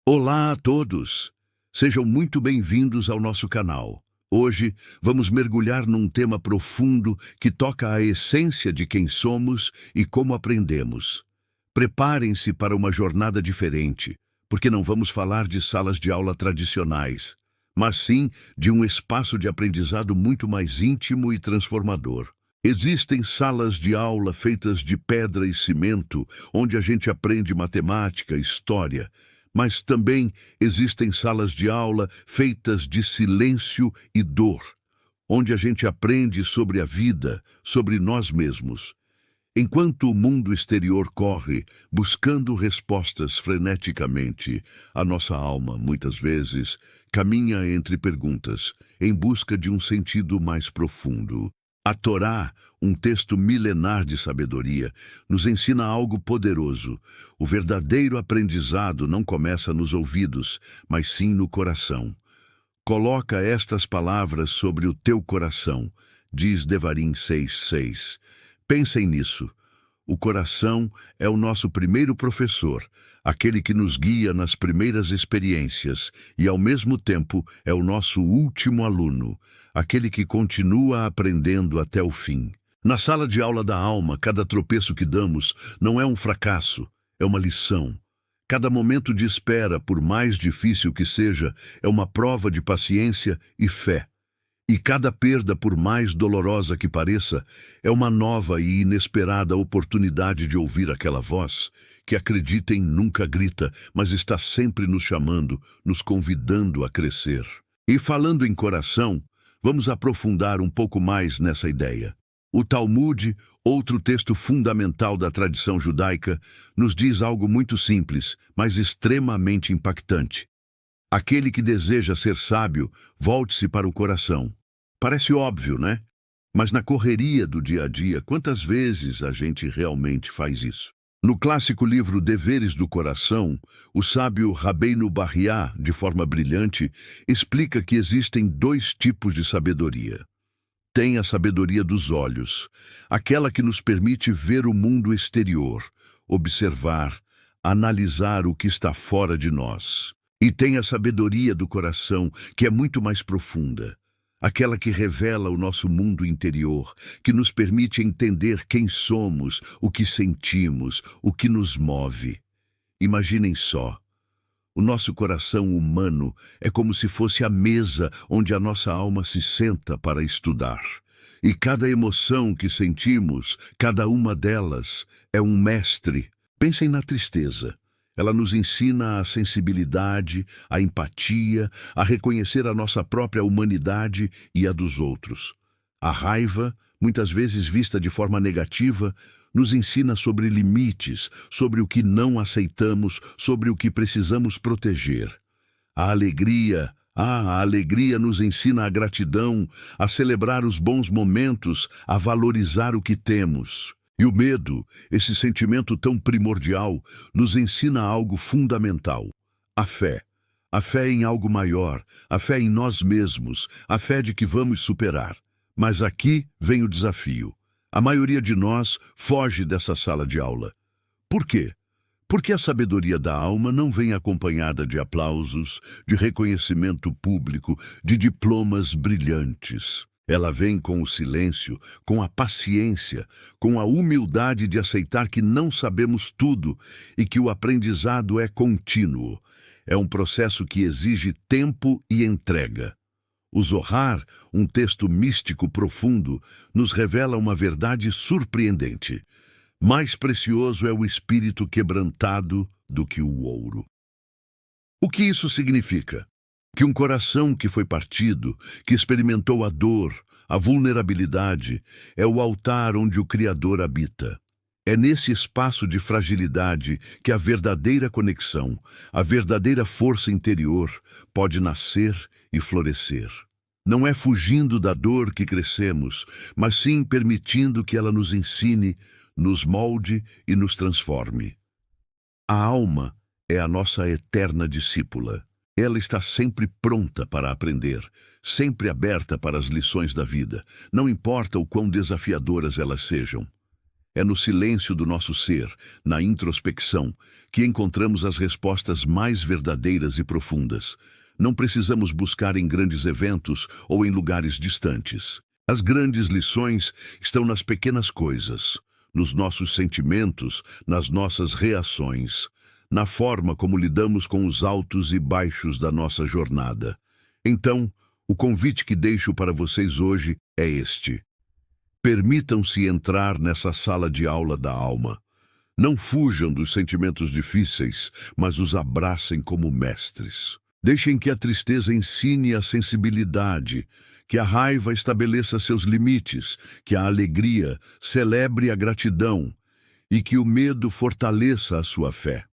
Olá a todos! Sejam muito bem-vindos ao nosso canal. Hoje vamos mergulhar num tema profundo que toca a essência de quem somos e como aprendemos. Preparem-se para uma jornada diferente, porque não vamos falar de salas de aula tradicionais, mas sim de um espaço de aprendizado muito mais íntimo e transformador. Existem salas de aula feitas de pedra e cimento, onde a gente aprende matemática, história, mas também existem salas de aula feitas de silêncio e dor, onde a gente aprende sobre a vida, sobre nós mesmos. Enquanto o mundo exterior corre, buscando respostas freneticamente, a nossa alma, muitas vezes, caminha entre perguntas, em busca de um sentido mais profundo. A Torá, um texto milenar de sabedoria, nos ensina algo poderoso. O verdadeiro aprendizado não começa nos ouvidos, mas sim no coração. Coloca estas palavras sobre o teu coração, diz Devarim 6:6. Pensem nisso. O coração é o nosso primeiro professor, aquele que nos guia nas primeiras experiências e, ao mesmo tempo, é o nosso último aluno, aquele que continua aprendendo até o fim. Na sala de aula da alma, cada tropeço que damos não é um fracasso, é uma lição. Cada momento de espera, por mais difícil que seja, é uma prova de paciência e fé. E cada perda, por mais dolorosa que pareça, é uma nova e inesperada oportunidade de ouvir aquela voz que, acreditem, nunca grita, mas está sempre nos chamando, nos convidando a crescer. E falando em coração, vamos aprofundar um pouco mais nessa ideia. O Talmud, outro texto fundamental da tradição judaica, nos diz algo muito simples, mas extremamente impactante. Aquele que deseja ser sábio, volte-se para o coração. Parece óbvio, né? Mas na correria do dia a dia, quantas vezes a gente realmente faz isso? No clássico livro Deveres do Coração, o sábio Rabbeinu Barriá, de forma brilhante, explica que existem dois tipos de sabedoria. Tem a sabedoria dos olhos, aquela que nos permite ver o mundo exterior, observar, analisar o que está fora de nós. E tem a sabedoria do coração, que é muito mais profunda, aquela que revela o nosso mundo interior, que nos permite entender quem somos, o que sentimos, o que nos move. Imaginem só. O nosso coração humano é como se fosse a mesa onde a nossa alma se senta para estudar. E cada emoção que sentimos, cada uma delas, é um mestre. Pensem na tristeza. Ela nos ensina a sensibilidade, a empatia, a reconhecer a nossa própria humanidade e a dos outros. A raiva, muitas vezes vista de forma negativa, nos ensina sobre limites, sobre o que não aceitamos, sobre o que precisamos proteger. A alegria nos ensina a gratidão, a celebrar os bons momentos, a valorizar o que temos. E o medo, esse sentimento tão primordial, nos ensina algo fundamental: a fé. A fé em algo maior, a fé em nós mesmos, a fé de que vamos superar. Mas aqui vem o desafio. A maioria de nós foge dessa sala de aula. Por quê? Porque a sabedoria da alma não vem acompanhada de aplausos, de reconhecimento público, de diplomas brilhantes. Ela vem com o silêncio, com a paciência, com a humildade de aceitar que não sabemos tudo e que o aprendizado é contínuo. É um processo que exige tempo e entrega. O Zohar, um texto místico profundo, nos revela uma verdade surpreendente. Mais precioso é o espírito quebrantado do que o ouro. O que isso significa? Que um coração que foi partido, que experimentou a dor, a vulnerabilidade, é o altar onde o Criador habita. É nesse espaço de fragilidade que a verdadeira conexão, a verdadeira força interior pode nascer e florescer. Não é fugindo da dor que crescemos, mas sim permitindo que ela nos ensine, nos molde e nos transforme. A alma é a nossa eterna discípula. Ela está sempre pronta para aprender, sempre aberta para as lições da vida, não importa o quão desafiadoras elas sejam. É no silêncio do nosso ser, na introspecção, que encontramos as respostas mais verdadeiras e profundas. Não precisamos buscar em grandes eventos ou em lugares distantes. As grandes lições estão nas pequenas coisas, nos nossos sentimentos, nas nossas reações, na forma como lidamos com os altos e baixos da nossa jornada. Então, o convite que deixo para vocês hoje é este. Permitam-se entrar nessa sala de aula da alma. Não fujam dos sentimentos difíceis, mas os abracem como mestres. Deixem que a tristeza ensine a sensibilidade, que a raiva estabeleça seus limites, que a alegria celebre a gratidão e que o medo fortaleça a sua fé.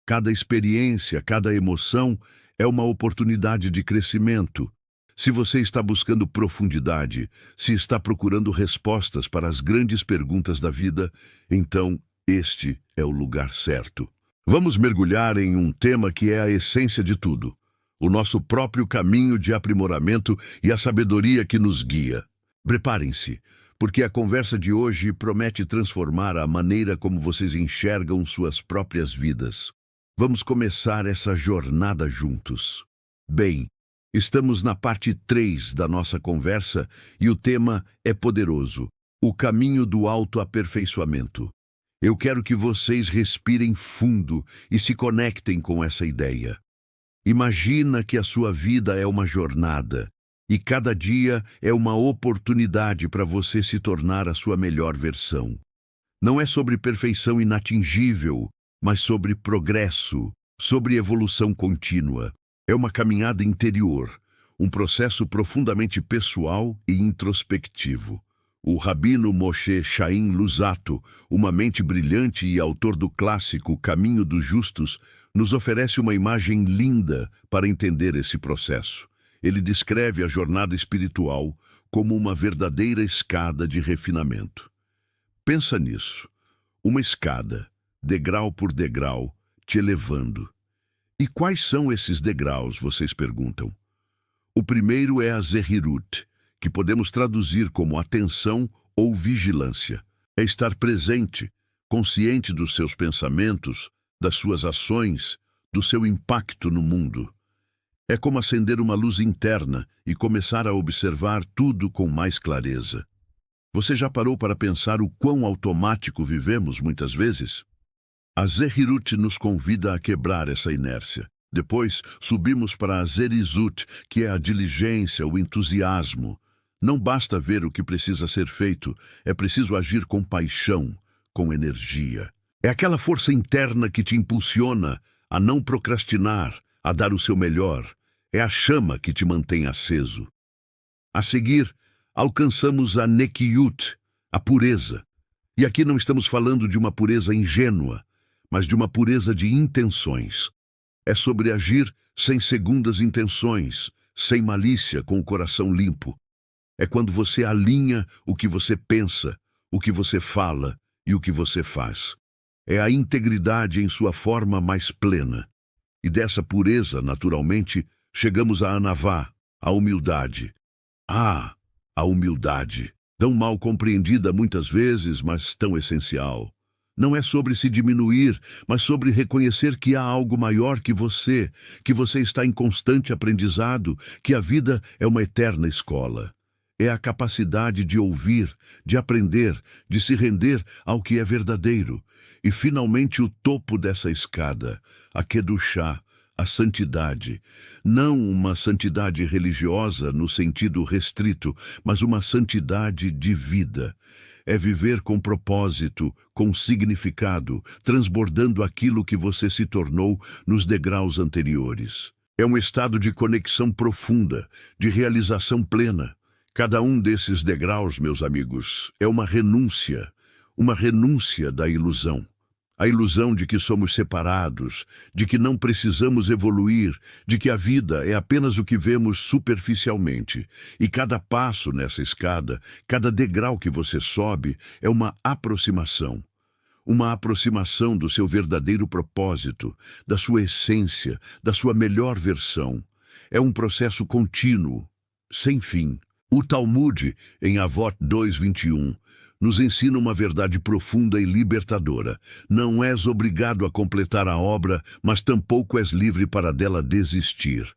Cada experiência, cada emoção é uma oportunidade de crescimento. Se você está buscando profundidade, se está procurando respostas para as grandes perguntas da vida, então este é o lugar certo. Vamos mergulhar em um tema que é a essência de tudo, o nosso próprio caminho de aprimoramento e a sabedoria que nos guia. Preparem-se, porque a conversa de hoje promete transformar a maneira como vocês enxergam suas próprias vidas. Vamos começar essa jornada juntos. Bem, estamos na parte 3 da nossa conversa e o tema é poderoso, o caminho do autoaperfeiçoamento. Eu quero que vocês respirem fundo e se conectem com essa ideia. Imagina que a sua vida é uma jornada e cada dia é uma oportunidade para você se tornar a sua melhor versão. Não é sobre perfeição inatingível, mas sobre progresso, sobre evolução contínua. É uma caminhada interior, um processo profundamente pessoal e introspectivo. O rabino Moshe Chaim Luzzatto, uma mente brilhante e autor do clássico Caminho dos Justos, nos oferece uma imagem linda para entender esse processo. Ele descreve a jornada espiritual como uma verdadeira escada de refinamento. Pensa nisso, uma escada, degrau por degrau, te elevando. E quais são esses degraus, vocês perguntam? O primeiro é a Zehirut, que podemos traduzir como atenção ou vigilância. É estar presente, consciente dos seus pensamentos, das suas ações, do seu impacto no mundo. É como acender uma luz interna e começar a observar tudo com mais clareza. Você já parou para pensar o quão automático vivemos muitas vezes? A Zehirut nos convida a quebrar essa inércia. Depois, subimos para a Zerizut, que é a diligência, o entusiasmo. Não basta ver o que precisa ser feito, é preciso agir com paixão, com energia. É aquela força interna que te impulsiona a não procrastinar, a dar o seu melhor. É a chama que te mantém aceso. A seguir, alcançamos a Nekiyut, a pureza. E aqui não estamos falando de uma pureza ingênua, mas de uma pureza de intenções. É sobre agir sem segundas intenções, sem malícia, com o coração limpo. É quando você alinha o que você pensa, o que você fala e o que você faz. É a integridade em sua forma mais plena. E dessa pureza, naturalmente, chegamos à Anavá, a humildade. Ah, a humildade, tão mal compreendida muitas vezes, mas tão essencial. Não é sobre se diminuir, mas sobre reconhecer que há algo maior que você está em constante aprendizado, que a vida é uma eterna escola. É a capacidade de ouvir, de aprender, de se render ao que é verdadeiro. E, finalmente, o topo dessa escada, a Kedushá, a santidade. Não uma santidade religiosa no sentido restrito, mas uma santidade de vida. É viver com propósito, com significado, transbordando aquilo que você se tornou nos degraus anteriores. É um estado de conexão profunda, de realização plena. Cada um desses degraus, meus amigos, é uma renúncia da ilusão. A ilusão de que somos separados, de que não precisamos evoluir, de que a vida é apenas o que vemos superficialmente. E cada passo nessa escada, cada degrau que você sobe, é uma aproximação do seu verdadeiro propósito, da sua essência, da sua melhor versão. É um processo contínuo, sem fim. O Talmud, em Avot 2:21, nos ensina uma verdade profunda e libertadora. Não és obrigado a completar a obra, mas tampouco és livre para dela desistir.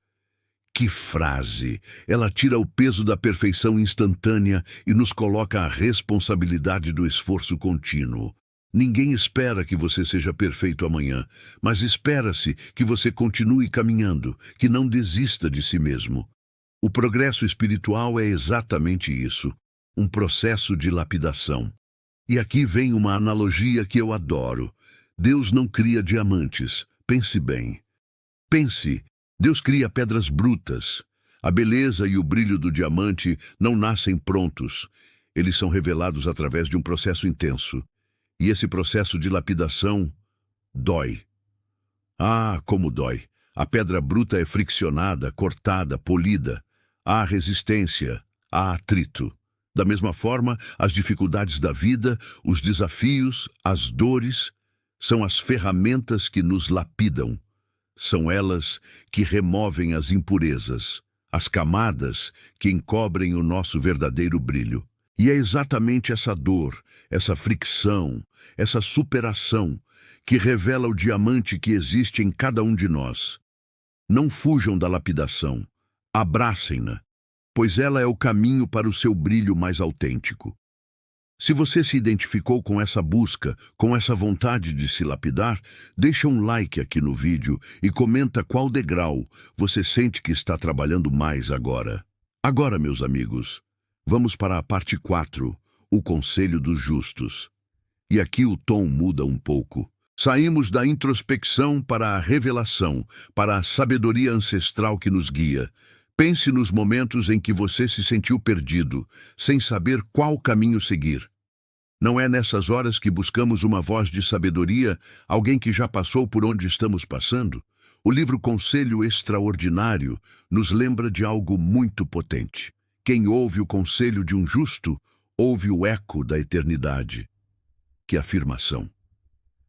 Que frase! Ela tira o peso da perfeição instantânea e nos coloca a responsabilidade do esforço contínuo. Ninguém espera que você seja perfeito amanhã, mas espera-se que você continue caminhando, que não desista de si mesmo. O progresso espiritual é exatamente isso, um processo de lapidação. E aqui vem uma analogia que eu adoro. Deus não cria diamantes. Pense bem. Pense, Deus cria pedras brutas. A beleza e o brilho do diamante não nascem prontos. Eles são revelados através de um processo intenso. E esse processo de lapidação dói. Ah, como dói! A pedra bruta é friccionada, cortada, polida. Há resistência, há atrito. Da mesma forma, as dificuldades da vida, os desafios, as dores, são as ferramentas que nos lapidam. São elas que removem as impurezas, as camadas que encobrem o nosso verdadeiro brilho. E é exatamente essa dor, essa fricção, essa superação que revela o diamante que existe em cada um de nós. Não fujam da lapidação, abracem-na, pois ela é o caminho para o seu brilho mais autêntico. Se você se identificou com essa busca, com essa vontade de se lapidar, deixa um like aqui no vídeo e comenta qual degrau você sente que está trabalhando mais agora. Agora, meus amigos, vamos para a parte 4, o Conselho dos Justos. E aqui o tom muda um pouco. Saímos da introspecção para a revelação, para a sabedoria ancestral que nos guia. Pense nos momentos em que você se sentiu perdido, sem saber qual caminho seguir. Não é nessas horas que buscamos uma voz de sabedoria, alguém que já passou por onde estamos passando? O livro Conselho Extraordinário nos lembra de algo muito potente. Quem ouve o conselho de um justo, ouve o eco da eternidade. Que afirmação!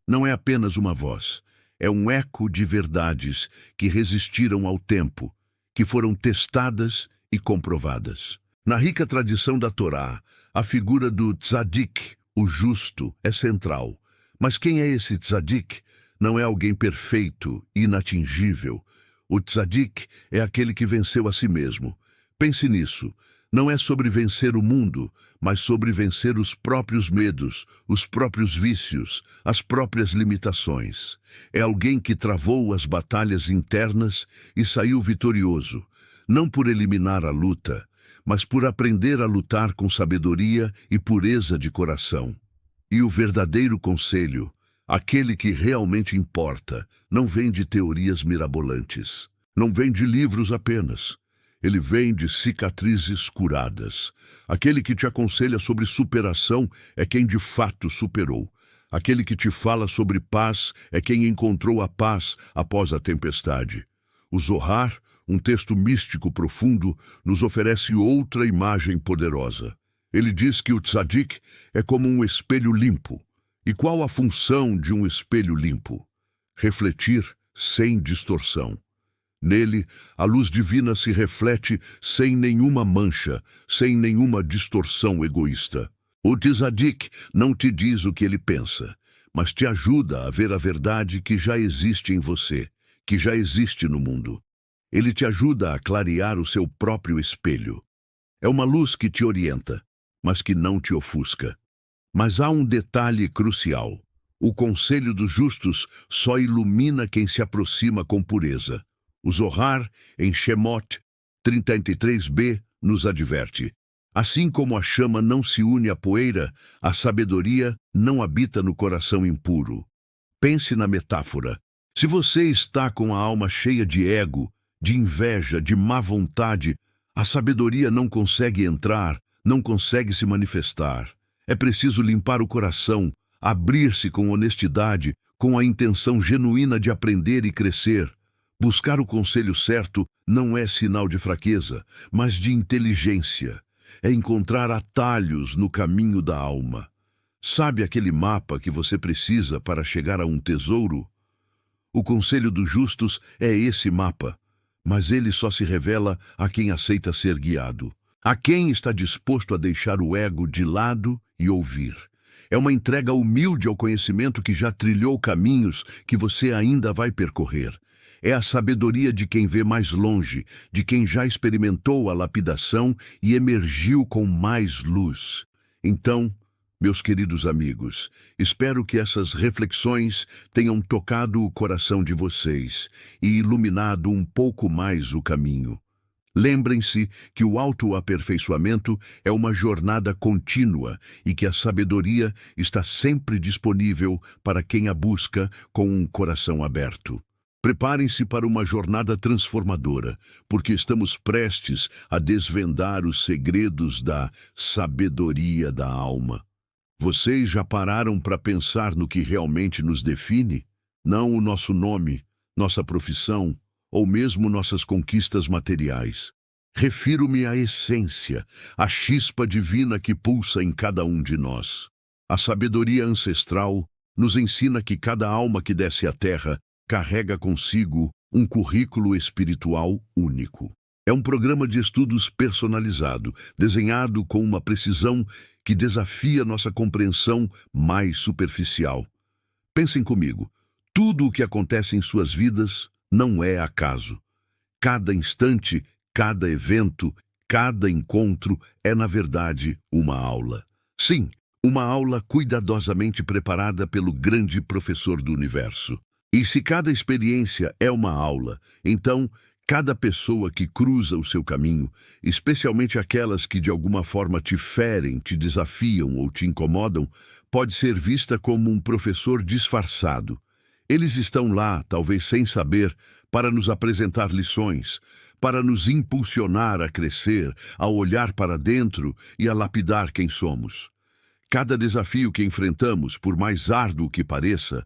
Não é apenas uma voz, é um eco de verdades que resistiram ao tempo, que foram testadas e comprovadas. Na rica tradição da Torá, a figura do tzadik, o justo, é central. Mas quem é esse tzadik? Não é alguém perfeito, inatingível. O tzadik é aquele que venceu a si mesmo. Pense nisso. Não é sobre vencer o mundo, mas sobre vencer os próprios medos, os próprios vícios, as próprias limitações. É alguém que travou as batalhas internas e saiu vitorioso, não por eliminar a luta, mas por aprender a lutar com sabedoria e pureza de coração. E o verdadeiro conselho, aquele que realmente importa, não vem de teorias mirabolantes, não vem de livros apenas. Ele vem de cicatrizes curadas. Aquele que te aconselha sobre superação é quem de fato superou. Aquele que te fala sobre paz é quem encontrou a paz após a tempestade. O Zohar, um texto místico profundo, nos oferece outra imagem poderosa. Ele diz que o tzadik é como um espelho limpo. E qual a função de um espelho limpo? Refletir sem distorção. Nele, a luz divina se reflete sem nenhuma mancha, sem nenhuma distorção egoísta. O tzadik não te diz o que ele pensa, mas te ajuda a ver a verdade que já existe em você, que já existe no mundo. Ele te ajuda a clarear o seu próprio espelho. É uma luz que te orienta, mas que não te ofusca. Mas há um detalhe crucial. O conselho dos justos só ilumina quem se aproxima com pureza. O Zohar, em Shemot 33b, nos adverte. Assim como a chama não se une à poeira, a sabedoria não habita no coração impuro. Pense na metáfora. Se você está com a alma cheia de ego, de inveja, de má vontade, a sabedoria não consegue entrar, não consegue se manifestar. É preciso limpar o coração, abrir-se com honestidade, com a intenção genuína de aprender e crescer. Buscar o conselho certo não é sinal de fraqueza, mas de inteligência. É encontrar atalhos no caminho da alma. Sabe aquele mapa que você precisa para chegar a um tesouro? O conselho dos justos é esse mapa, mas ele só se revela a quem aceita ser guiado, a quem está disposto a deixar o ego de lado e ouvir. É uma entrega humilde ao conhecimento que já trilhou caminhos que você ainda vai percorrer. É a sabedoria de quem vê mais longe, de quem já experimentou a lapidação e emergiu com mais luz. Então, meus queridos amigos, espero que essas reflexões tenham tocado o coração de vocês e iluminado um pouco mais o caminho. Lembrem-se que o autoaperfeiçoamento é uma jornada contínua e que a sabedoria está sempre disponível para quem a busca com um coração aberto. Preparem-se para uma jornada transformadora, porque estamos prestes a desvendar os segredos da sabedoria da alma. Vocês já pararam para pensar no que realmente nos define? Não o nosso nome, nossa profissão, ou mesmo nossas conquistas materiais. Refiro-me à essência, à chispa divina que pulsa em cada um de nós. A sabedoria ancestral nos ensina que cada alma que desce à terra carrega consigo um currículo espiritual único. É um programa de estudos personalizado, desenhado com uma precisão que desafia nossa compreensão mais superficial. Pensem comigo, tudo o que acontece em suas vidas não é acaso. Cada instante, cada evento, cada encontro é, na verdade, uma aula. Sim, uma aula cuidadosamente preparada pelo grande professor do universo. E se cada experiência é uma aula, então, cada pessoa que cruza o seu caminho, especialmente aquelas que de alguma forma te ferem, te desafiam ou te incomodam, pode ser vista como um professor disfarçado. Eles estão lá, talvez sem saber, para nos apresentar lições, para nos impulsionar a crescer, a olhar para dentro e a lapidar quem somos. Cada desafio que enfrentamos, por mais árduo que pareça,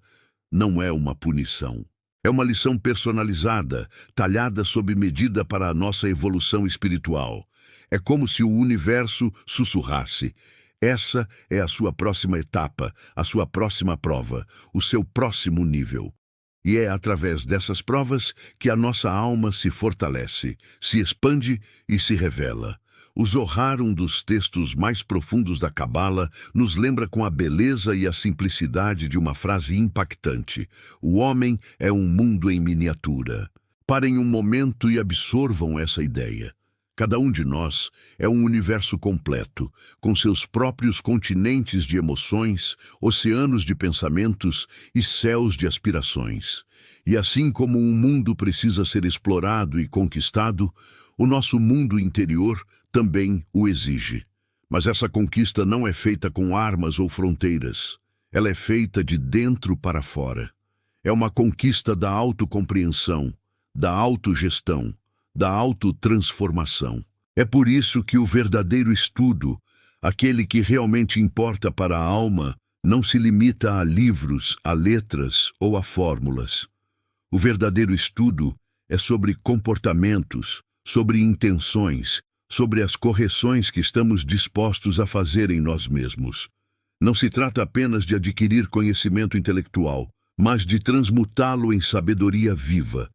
não é uma punição. É uma lição personalizada, talhada sob medida para a nossa evolução espiritual. É como se o universo sussurrasse: essa é a sua próxima etapa, a sua próxima prova, o seu próximo nível. E é através dessas provas que a nossa alma se fortalece, se expande e se revela. O Zohar, um dos textos mais profundos da Cabala, nos lembra com a beleza e a simplicidade de uma frase impactante: o homem é um mundo em miniatura. Parem um momento e absorvam essa ideia. Cada um de nós é um universo completo, com seus próprios continentes de emoções, oceanos de pensamentos e céus de aspirações. E assim como um mundo precisa ser explorado e conquistado, o nosso mundo interior também o exige. Mas essa conquista não é feita com armas ou fronteiras. Ela é feita de dentro para fora. É uma conquista da autocompreensão, da autogestão, da autotransformação. É por isso que o verdadeiro estudo, aquele que realmente importa para a alma, não se limita a livros, a letras ou a fórmulas. O verdadeiro estudo é sobre comportamentos, sobre intenções, sobre as correções que estamos dispostos a fazer em nós mesmos. Não se trata apenas de adquirir conhecimento intelectual, mas de transmutá-lo em sabedoria viva,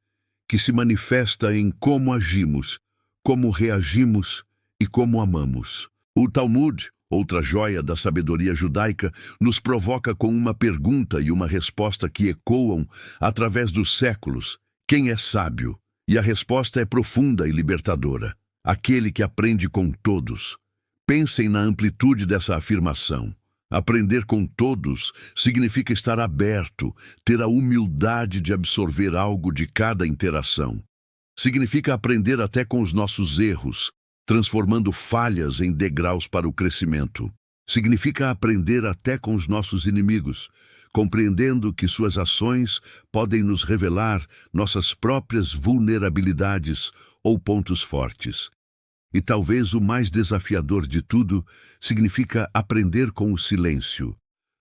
que se manifesta em como agimos, como reagimos e como amamos. O Talmud, outra joia da sabedoria judaica, nos provoca com uma pergunta e uma resposta que ecoam através dos séculos: quem é sábio? E a resposta é profunda e libertadora: aquele que aprende com todos. Pensem na amplitude dessa afirmação. Aprender com todos significa estar aberto, ter a humildade de absorver algo de cada interação. Significa aprender até com os nossos erros, transformando falhas em degraus para o crescimento. Significa aprender até com os nossos inimigos, compreendendo que suas ações podem nos revelar nossas próprias vulnerabilidades ou pontos fortes. E talvez o mais desafiador de tudo significa aprender com o silêncio,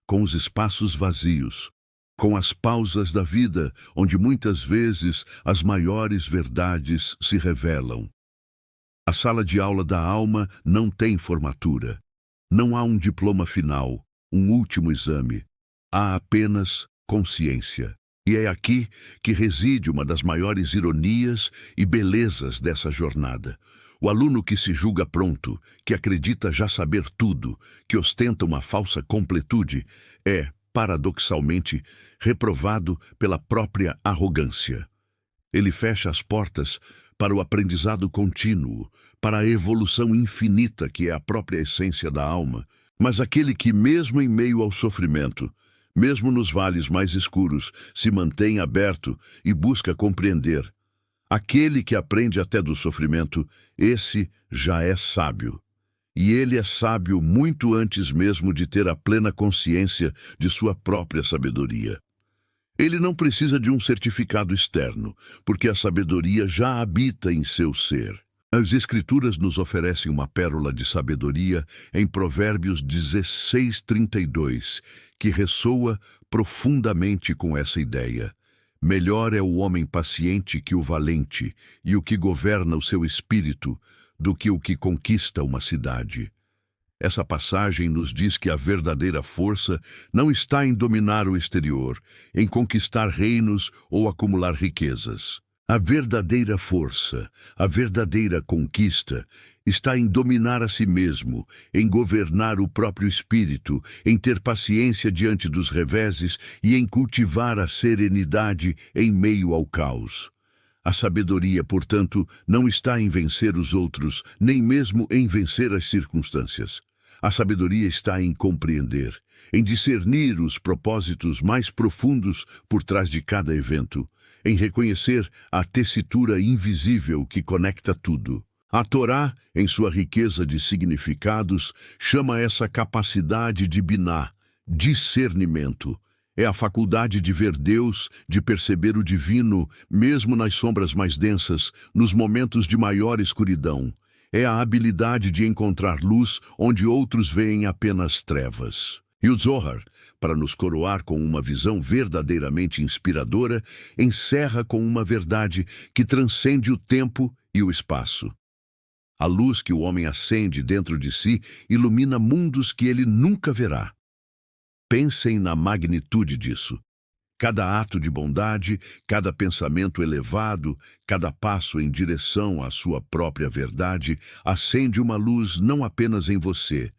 com os espaços vazios, com as pausas da vida, onde muitas vezes as maiores verdades se revelam. A sala de aula da alma não tem formatura. Não há um diploma final, um último exame. Há apenas consciência. E é aqui que reside uma das maiores ironias e belezas dessa jornada. O aluno que se julga pronto, que acredita já saber tudo, que ostenta uma falsa completude, é, paradoxalmente, reprovado pela própria arrogância. Ele fecha as portas para o aprendizado contínuo, para a evolução infinita que é a própria essência da alma. Mas aquele que, mesmo em meio ao sofrimento, mesmo nos vales mais escuros, se mantém aberto e busca compreender, aquele que aprende até do sofrimento, esse já é sábio. E ele é sábio muito antes mesmo de ter a plena consciência de sua própria sabedoria. Ele não precisa de um certificado externo, porque a sabedoria já habita em seu ser. As Escrituras nos oferecem uma pérola de sabedoria em Provérbios 16:32, que ressoa profundamente com essa ideia. Melhor é o homem paciente que o valente, e o que governa o seu espírito, do que o que conquista uma cidade. Essa passagem nos diz que a verdadeira força não está em dominar o exterior, em conquistar reinos ou acumular riquezas. A verdadeira força, a verdadeira conquista, está em dominar a si mesmo, em governar o próprio espírito, em ter paciência diante dos reveses e em cultivar a serenidade em meio ao caos. A sabedoria, portanto, não está em vencer os outros, nem mesmo em vencer as circunstâncias. A sabedoria está em compreender, em discernir os propósitos mais profundos por trás de cada evento, em reconhecer a tessitura invisível que conecta tudo. A Torá, em sua riqueza de significados, chama essa capacidade de biná, discernimento. É a faculdade de ver Deus, de perceber o divino, mesmo nas sombras mais densas, nos momentos de maior escuridão. É a habilidade de encontrar luz onde outros veem apenas trevas. E o Zohar, para nos coroar com uma visão verdadeiramente inspiradora, encerra com uma verdade que transcende o tempo e o espaço. A luz que o homem acende dentro de si ilumina mundos que ele nunca verá. Pensem na magnitude disso. Cada ato de bondade, cada pensamento elevado, cada passo em direção à sua própria verdade acende uma luz não apenas em você,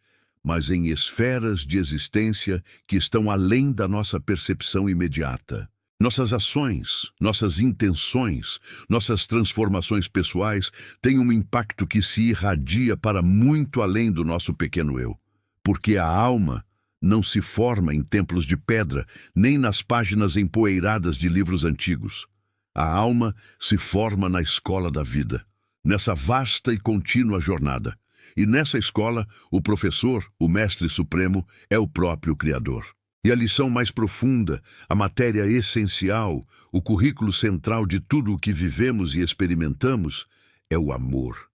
mas em esferas de existência que estão além da nossa percepção imediata. Nossas ações, nossas intenções, nossas transformações pessoais têm um impacto que se irradia para muito além do nosso pequeno eu. Porque a alma não se forma em templos de pedra, nem nas páginas empoeiradas de livros antigos. A alma se forma na escola da vida, nessa vasta e contínua jornada. E nessa escola, o professor, o mestre supremo, é o próprio Criador. E a lição mais profunda, a matéria essencial, o currículo central de tudo o que vivemos e experimentamos, é o amor.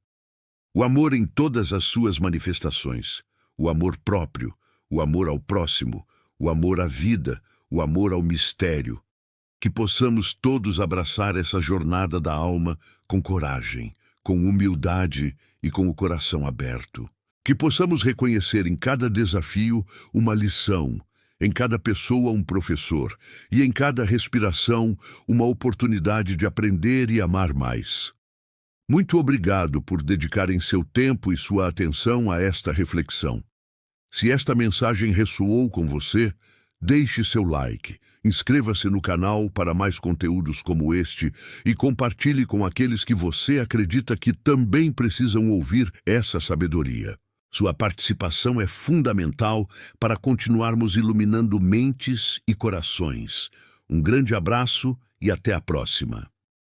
O amor em todas as suas manifestações. O amor próprio, o amor ao próximo, o amor à vida, o amor ao mistério. Que possamos todos abraçar essa jornada da alma com coragem, com humildade e com o coração aberto. Que possamos reconhecer em cada desafio uma lição, em cada pessoa um professor, e em cada respiração uma oportunidade de aprender e amar mais. Muito obrigado por dedicarem seu tempo e sua atenção a esta reflexão. Se esta mensagem ressoou com você, deixe seu like, inscreva-se no canal para mais conteúdos como este e compartilhe com aqueles que você acredita que também precisam ouvir essa sabedoria. Sua participação é fundamental para continuarmos iluminando mentes e corações. Um grande abraço e até a próxima.